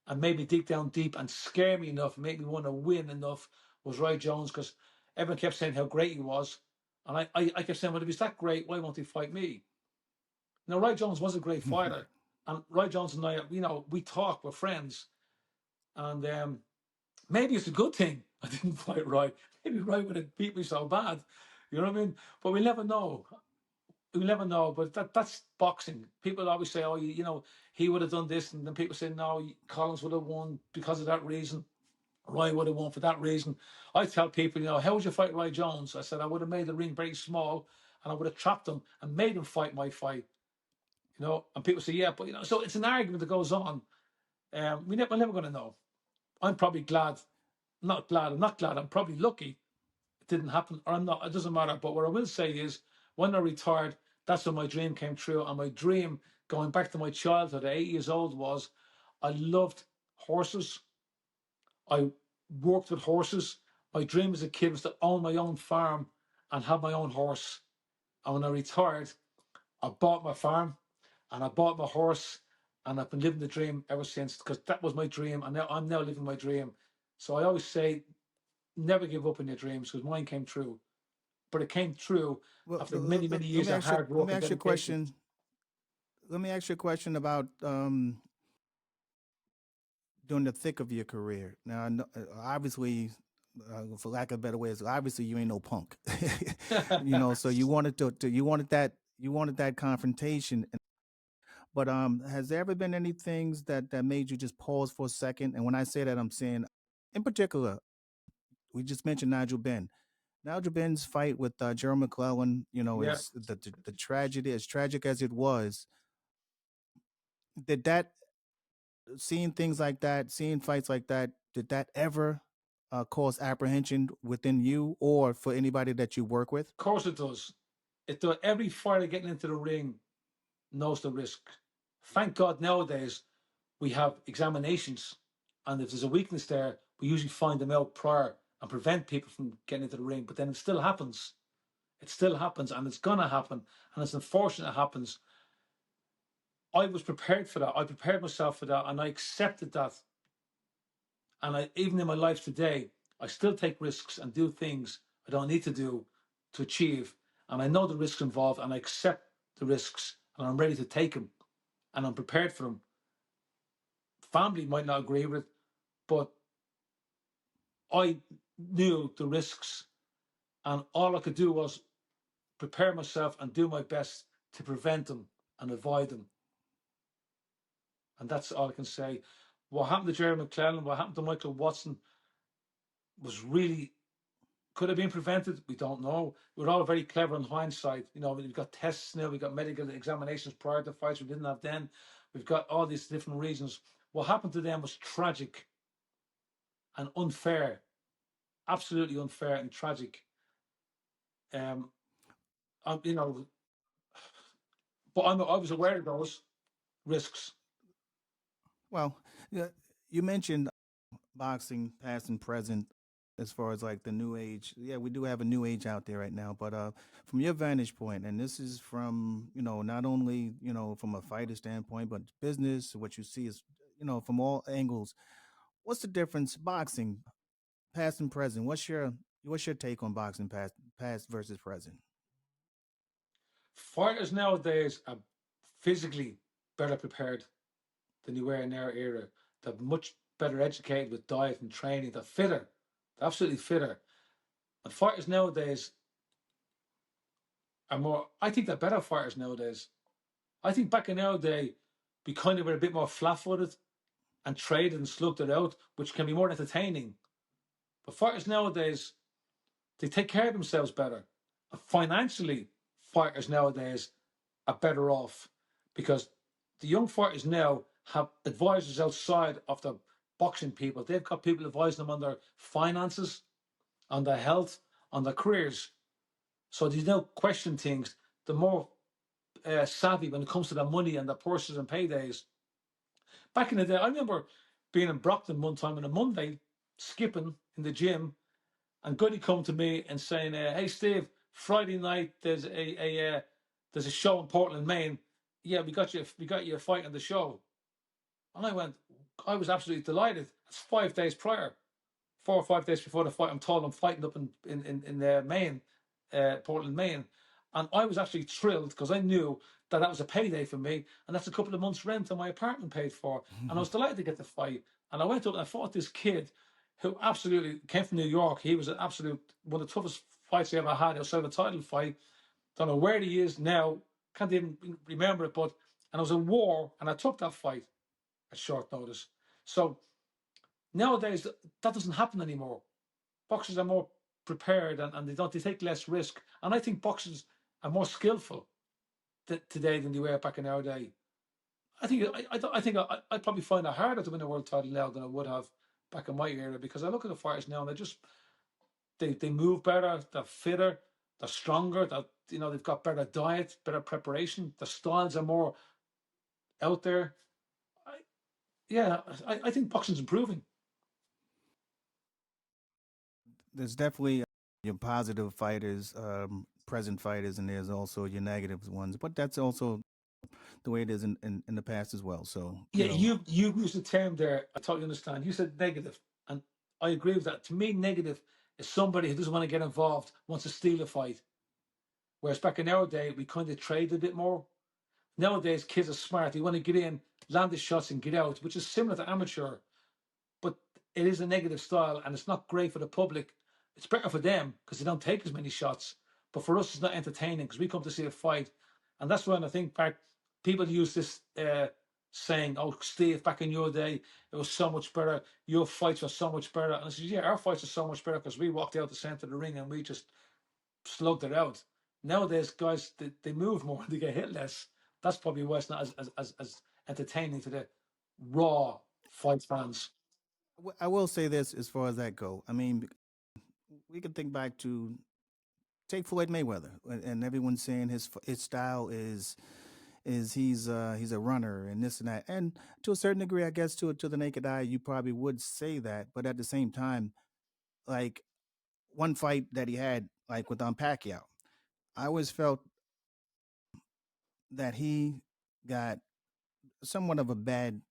and made me dig down deep and scare me enough, make me want to win enough, was Roy Jones, because everyone kept saying how great he was. And I kept saying, well, if he's that great, why won't he fight me? Now, Roy Jones was a great fighter. And Roy Jones and I, we talk, we're friends. And maybe it's a good thing I didn't fight Roy. Maybe Roy would have beat me so bad. You know what I mean? But we'll never know. We'll never know. But that's boxing. People always say, oh, he would have done this. And then people say, no, Collins would have won because of that reason. Roy would have won for that reason. I tell people, how would you fight Roy Jones? I said, I would have made the ring very small and I would have trapped him and made him fight my fight. And people say, yeah, but, so it's an argument that goes on. We're never going to know. I'm probably glad. I'm not glad. I'm probably lucky it didn't happen, or I'm not. It doesn't matter. But what I will say is, when I retired, that's when my dream came true. And my dream, going back to my childhood at 8 years old, was I loved horses. I worked with horses. My dream as a kid was to own my own farm and have my own horse. And when I retired, I bought my farm and I bought my horse, and I've been living the dream ever since because that was my dream. And now I'm living my dream. So I always say, never give up on your dreams because mine came true. But it came true Well, after many, many years of hard let work me and ask you a dedication. question. Let me ask you a question about during the thick of your career. Now, I know, obviously, for lack of better ways, obviously you ain't no punk. So you wanted you wanted that confrontation. But has there ever been any things that made you just pause for a second? And when I say that, I'm saying, in particular, we just mentioned Nigel Benn. Nigel Benn's fight with Gerald McClellan, Yeah, is the tragedy, as tragic as it was. Did that, seeing things like that, seeing fights like that, did that ever cause apprehension within you or for anybody that you work with? of course it does. It does. Every fighter getting into the ring knows the risk. Thank God nowadays we have examinations, and if there's a weakness there, we usually find them out prior and prevent people from getting into the ring. But then it still happens. It still happens, and it's gonna happen, and it's unfortunate it happens. I was prepared for that. I prepared myself for that, and I accepted that. And even in my life today, I still take risks and do things I don't need to do to achieve. And I know the risks involved, and I accept the risks, and I'm ready to take them, and I'm prepared for them. Family might not agree with it, but I knew the risks, and all I could do was prepare myself and do my best to prevent them and avoid them. And that's all I can say. What happened to Jerry McClellan, what happened to Michael Watson was really could have been prevented. We don't know. We're all very clever in hindsight. You know, we've got tests now, we've got medical examinations prior to fights we didn't have then. We've got all these different reasons. What happened to them was tragic and unfair, absolutely unfair and tragic. Um, you know, but I was aware of those risks. Well, yeah, you mentioned boxing, past and present, as far as like the new age. Yeah, we do have a new age out there right now. But from your vantage point, and this is from not only from a fighter standpoint, but business. What you see is from all angles. What's the difference? Boxing, past and present. What's your take on boxing, past versus present? Fighters nowadays are physically better prepared than you were in our era. They're much better educated with diet and training. They're fitter. They're absolutely fitter. And fighters nowadays are more, I think they're better fighters nowadays. I think back in our day, we kind of were a bit more flat footed and traded and slugged it out, which can be more entertaining. But fighters nowadays, they take care of themselves better. And financially, fighters nowadays are better off because the young fighters now have advisors outside of the boxing people. They've got people advising them on their finances, on their health, on their careers. So they don't question things. The more savvy when it comes to their money and their purses and paydays. Back in the day, I remember being in Brockton one time on a Monday, skipping in the gym, and Goody come to me and saying, "Hey Steve, Friday night there's a show in Portland, Maine. Yeah, we got you a fight on the show." And I was absolutely delighted. It's 5 days prior, 4 or 5 days before the fight. I'm told I'm fighting up in Maine, Portland, Maine, and I was actually thrilled because I knew that was a payday for me, and that's a couple of months' rent on my apartment paid for. And I was delighted to get the fight. And I went up and I fought this kid who absolutely came from New York. He was an absolute one of the toughest fights I ever had. It was sort of a title fight. Don't know where he is now. Can't even remember it. But and it was a war, and I took that fight at short notice. So nowadays that doesn't happen anymore. Boxers are more prepared and they take less risk. And I think boxers are more skillful today than they were back in our day. I probably find it harder to win a world title now than I would have back in my era because I look at the fighters now and they move better, they're fitter, they're stronger, they've got better diet, better preparation, the styles are more out there. I, yeah, I think boxing's improving. There's definitely your positive fighters, present fighters, and there's also your negative ones. But that's also the way it is in the past as well. So Yeah, you used the term there. I totally understand. You said negative, and I agree with that. To me, negative is somebody who doesn't want to get involved, wants to steal a fight. Whereas back in our day, we kind of traded a bit more. Nowadays, kids are smart. They want to get in, land the shots, and get out, which is similar to amateur, but it is a negative style, and it's not great for the public. It's better for them because they don't take as many shots. But for us, it's not entertaining because we come to see a fight, and that's when I think back. People use this saying, "Oh, Steve, back in your day, it was so much better. Your fights were so much better." And I said, "Yeah, our fights are so much better because we walked out the center of the ring and we just slugged it out." Nowadays, guys, they move more, they get hit less. That's probably why it's not as entertaining to the raw fight fans. I will say this as far as that go. I mean, we can think back to take Floyd Mayweather, and everyone's saying his style is he's a runner and this and that, and to a certain degree, I guess to the naked eye, you probably would say that, but at the same time, like one fight that he had, like with Pacquiao, I always felt that he got somewhat of a bad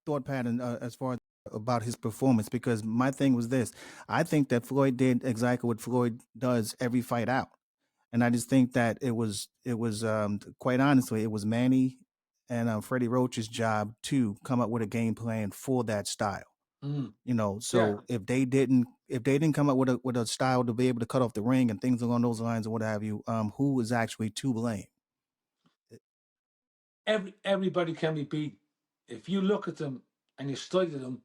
thought pattern as far as about his performance because my thing was this: I think that Floyd did exactly what Floyd does every fight out, and I just think that it was quite honestly it was Manny and Freddie Roach's job to come up with a game plan for that style. Mm, You know, yeah. so if they didn't if they didn't come up with a style to be able to cut off the ring and things along those lines or what have you, who is actually to blame? Everybody can be beat. If you look at them and you study them,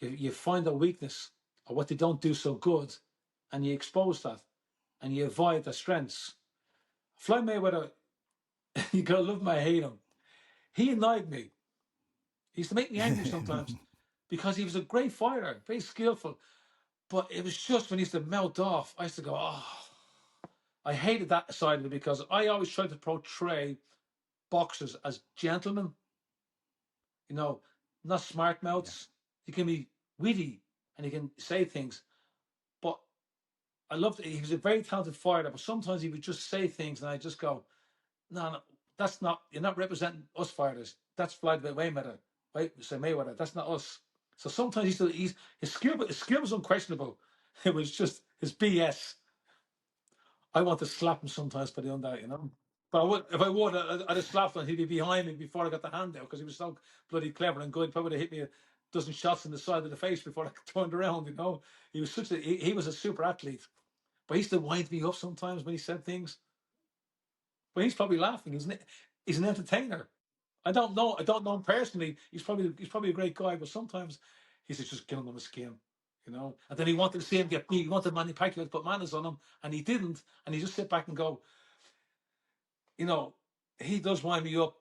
you find a weakness or what they don't do so good, and you expose that and you avoid their strengths. Floyd Mayweather, you gotta love him or hate him. He annoyed me. He used to make me angry sometimes because he was a great fighter, very skillful. But it was just when he used to melt off, I used to go, oh, I hated that side of it because I always tried to portray boxers as gentlemen, you know, not smart Yeah. mouths. He can be witty and he can say things. But I loved it. He was a very talented fighter, but sometimes he would just say things and I just go, no, that's not, you're not representing us fighters. That's Floyd Mayweather, right? Say Mayweather, that's not us. So sometimes his skill was unquestionable. It was just his BS. I want to slap him sometimes for doing that, you know. But if I would, I'd have slapped him. He'd be behind me before I got the hand out because he was so bloody clever and good. Probably would have hit me a dozen shots in the side of the face before I turned around. You know, he was a super athlete. But he used to wind me up sometimes when he said things. But he's probably laughing. He's an entertainer. I don't know him personally. He's probably a great guy. But sometimes he's just getting on the skin. You know, and then he wanted to see him get beat. He wanted Manny Pacquiao to put manners on him, and he didn't. And he just sit back and go, you know, he does wind me up.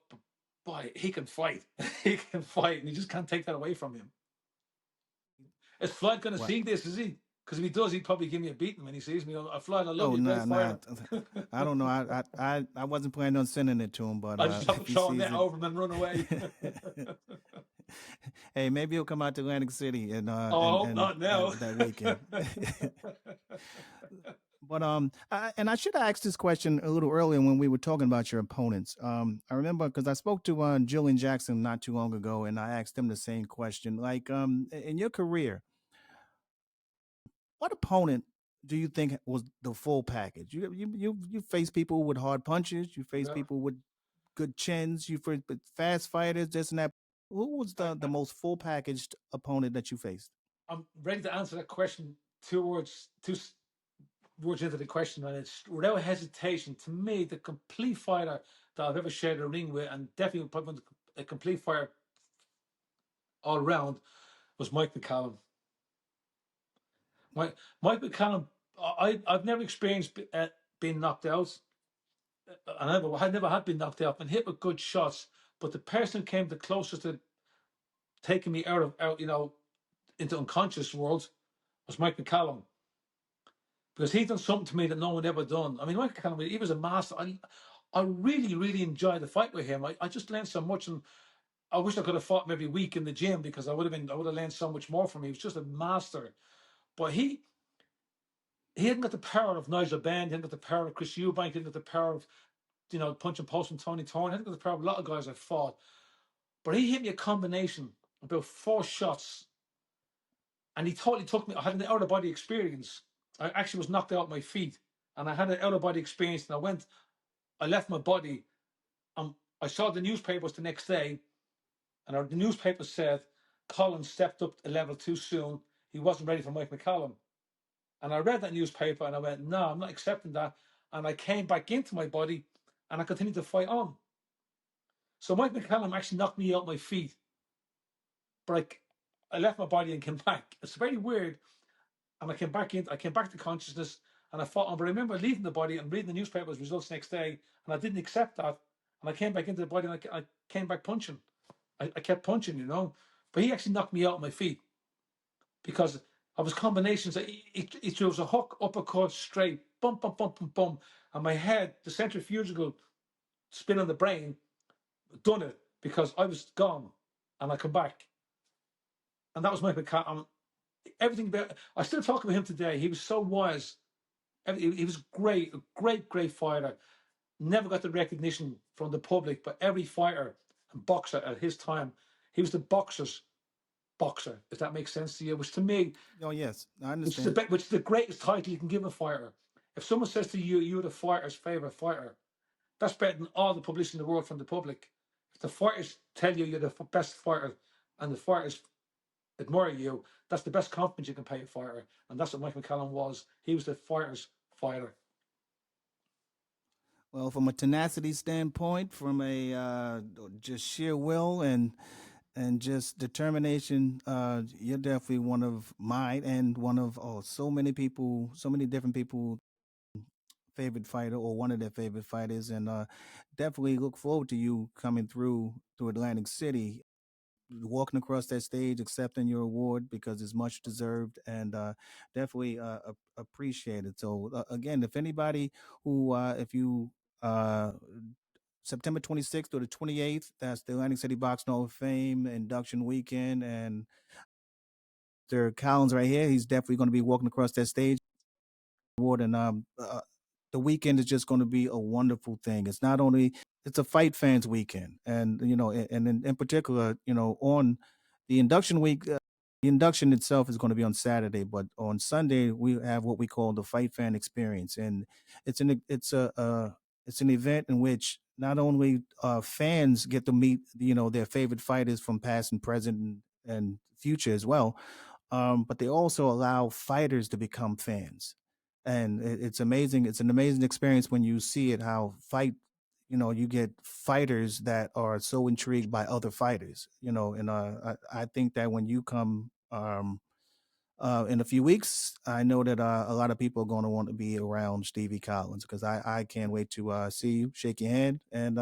Boy, he can fight. He can fight, and you just can't take that away from him. Is Floyd going to What? see this? Is he? Because if he does, he'd probably give me a beating when he sees me. Floyd, I love Oh, you, great nah, nah. fighter. I don't know. I wasn't planning on sending it to him, but I just have to if he throw a sees net it, over him and run away. hey, maybe he'll come out to Atlantic City and Oh, I hope not now. that weekend. But I should have asked this question a little earlier when we were talking about your opponents. I remember because I spoke to Julian Jackson not too long ago, and I asked him the same question. Like, in your career, what opponent do you think was the full package? You face people with hard punches, you face Yeah. people with good chins, you face fast fighters, this and that. Who was the most full packaged opponent that you faced? I'm ready to answer that question. Two words into the question, and it's without hesitation. To me, the complete fighter that I've ever shared a ring with, and definitely probably a complete fighter all around, was Mike McCallum. Mike McCallum, I've never experienced being knocked out. I never had been knocked out. Been hit with good shots, but the person who came the closest to taking me out, you know, into unconscious world was Mike McCallum. Because he done something to me that no one ever done. I mean, Mike McCallum, he was a master. I really, really enjoyed the fight with him. I just learned so much, and I wish I could have fought him every week in the gym because I would have learned so much more from him. He was just a master. But he hadn't got the power of Nigel Benn, he hadn't got the power of Chris Eubank, he hadn't got the power of, you know, punching post from Tony Thorne, he hadn't got the power of a lot of guys I fought. But he hit me a combination, about 4 shots, and he totally took me. I had an out of body experience. I actually was knocked out my feet, and I had an out of body experience. And I left my body. I saw the newspapers the next day, and the newspaper said Collins stepped up a level too soon. He wasn't ready for Mike McCallum. And I read that newspaper, and I went, no, I'm not accepting that. And I came back into my body, and I continued to fight on. So Mike McCallum actually knocked me out my feet, but I left my body and came back. It's very weird. And I came back to consciousness, and I fought on. But I remember leaving the body and reading the newspaper's results next day, and I didn't accept that. And I came back into the body, and I came back punching. I kept punching, you know. But he actually knocked me out on my feet because of his combinations. He throws a hook, uppercut, straight, bump, bump, bump, bump, bump. And my head, the centrifugal spin on the brain, done it because I was gone, and I come back. And that was my everything about. I still talk about him today. He was so wise. He was great, a great, great fighter. Never got the recognition from the public, but every fighter and boxer at his time, he was the boxer's boxer, if that makes sense to you. Which to me, Oh yes, I understand. which is the greatest title you can give a fighter. If someone says to you, "You're the fighter's favorite fighter," that's better than all the publicity in the world from the public. If the fighters tell you you're the best fighter, and the fighters admire you. That's the best compliment you can pay a fighter, and that's what Mike McCallum was. He was the fighter's fighter. Well, from a tenacity standpoint, from a just sheer will and just determination, you're definitely one of mine and one of so many people, so many different people favorite fighter or one of their favorite fighters, and definitely look forward to you coming through Atlantic City, walking across that stage, accepting your award because it's much deserved, and definitely appreciate it. So again, if anybody if you September 26th or the 28th, that's the Atlantic City Boxing Hall of Fame induction weekend, and Mr. Collins right here, he's definitely going to be walking across that stage award, and the weekend is just going to be a wonderful thing. It's not only it's a fight fans weekend, and and in particular, on the induction week, the induction itself is going to be on Saturday, but on Sunday we have what we call the fight fan experience, and it's an event in which not only fans get to meet their favorite fighters from past and present and future as well, but they also allow fighters to become fans, and it's amazing. It's an amazing experience when you see it. How you get fighters that are so intrigued by other fighters. And I think that when you come in a few weeks, I know that a lot of people are going to want to be around Stevie Collins because I can't wait to see you, shake your hand, and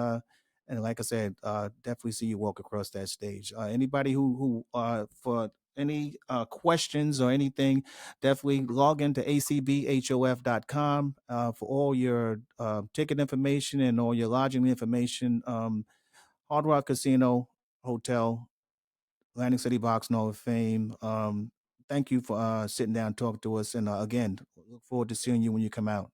like I said, definitely see you walk across that stage. Anybody who for any questions or anything, definitely log into acbhof.com for all your ticket information and all your lodging information. Hard Rock Casino Hotel, Atlantic City Boxing Hall of Fame. Thank you for sitting down and talking to us. And again, look forward to seeing you when you come out.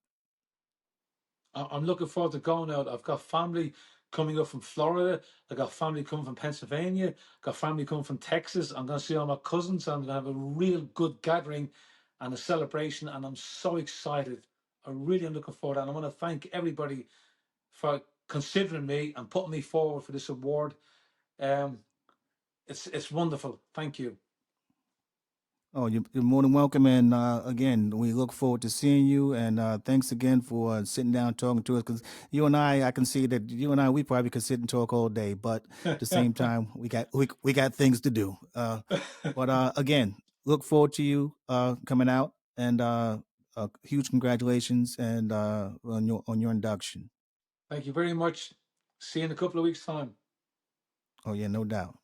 I'm looking forward to going out. I've got family coming up from Florida. I got family coming from Pennsylvania. Got family coming from Texas. I'm going to see all my cousins. I'm going to have a real good gathering and a celebration. And I'm so excited. I really am looking forward. And I want to thank everybody for considering me and putting me forward for this award. Um, it's wonderful. Thank you. Oh, you're more than welcome. And again, we look forward to seeing you. And thanks again for sitting down and talking to us. Because you and I can see that you and I, we probably could sit and talk all day. But at the same time, we got things to do. But again, look forward to you coming out. And huge congratulations and on your induction. Thank you very much. See you in a couple of weeks' time. Oh yeah, no doubt.